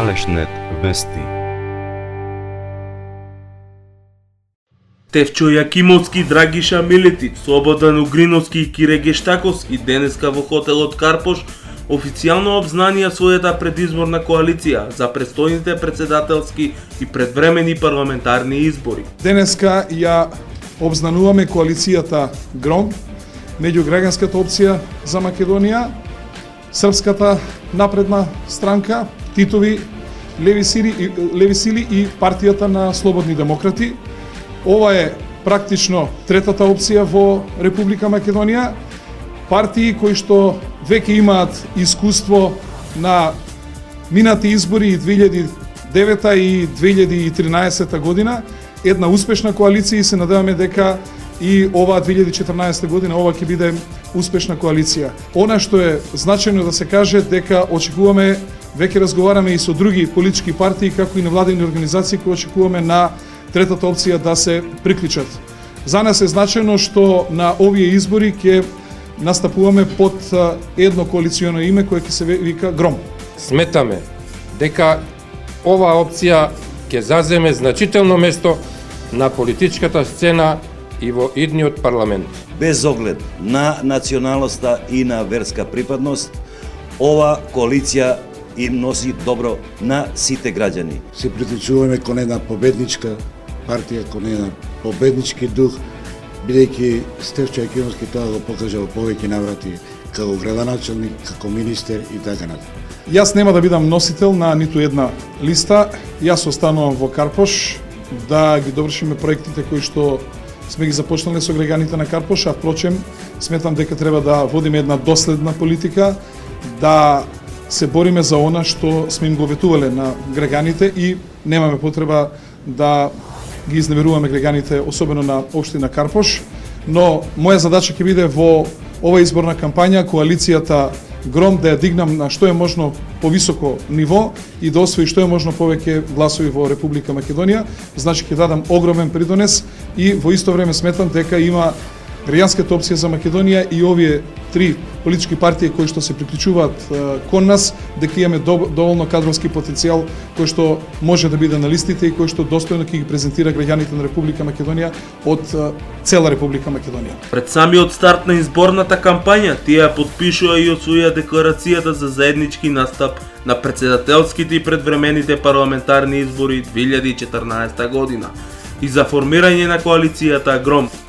Алешнет вести. Тевчо Јакимовски, Драгиша Милетич, Слободан Угриновски и Кире Гештаковски денеска во хотелот Карпош официјално обзнанија својата предизборна коалиција за престојните претседателски и предвремени парламентарни избори. Денеска ја обзнануваме коалицијата ГРОМ, меѓуграѓанската опција за Македонија, Српската напредна странка, Титови леви сили и партијата на Слободни демократи. Ова е практично третата опција во Република Македонија. Партии кои што веќе имаат искуство на минати избори 2009 и 2013 година, една успешна коалиција и се надеваме дека и ова 2014 година ова ќе биде успешна коалиција. Она што е значајно да се каже дека очекуваме, веќе разговараме и со други политички партии како и невладени организации кои очекуваме на третата опција да се приклучат. За нас е значајно што на овие избори ќе настапуваме под едно коалиционо име кое ќе се вика ГРОМ. Сметаме дека оваа опција ќе заземе значително место на политичката сцена и во идниот парламент. Без оглед на националноста и на верска припадност, ова коалиција им носи добро на сите граѓани. Се приклучуваме кон една победничка партија, кон една победнички дух, бидејќи Стефчо Јакимовски тоа го покажа во повеќе наврати како градоначелник, како министер и така натаму. Јас нема да бидам носител на ниту една листа. Јас останувам во Карпош да ги довршиме проектите кои што сме ги започнале со граѓаните на Карпош, а впрочем сметам дека треба да водиме една доследна политика, да се бориме за она што сме им го ветувале на граѓаните и немаме потреба да ги изневеруваме граѓаните, особено на општина Карпош, но моја задача ќе биде во ова изборна кампања коалицијата ГРОМ да ја дигнам на што е можно повисоко ниво и да освои што е можно повеќе гласови во Република Македонија. Значи ќе дадам огромен придонес и во исто време сметам дека има граѓанската опција за Македонија и овие три политички партии кои што се приклучуваат кон нас, дека имаме доволно кадровски потенцијал кој што може да биде на листите и кој што достојно ќе ги презентира граѓаните на Република Македонија од цела Република Македонија. Пред самиот старт на изборната кампања, тие потпишува и освоија декларацијата за заеднички настап на претседателските и предвремените парламентарни избори 2014 година и за формирање на коалицијата ГРОМ.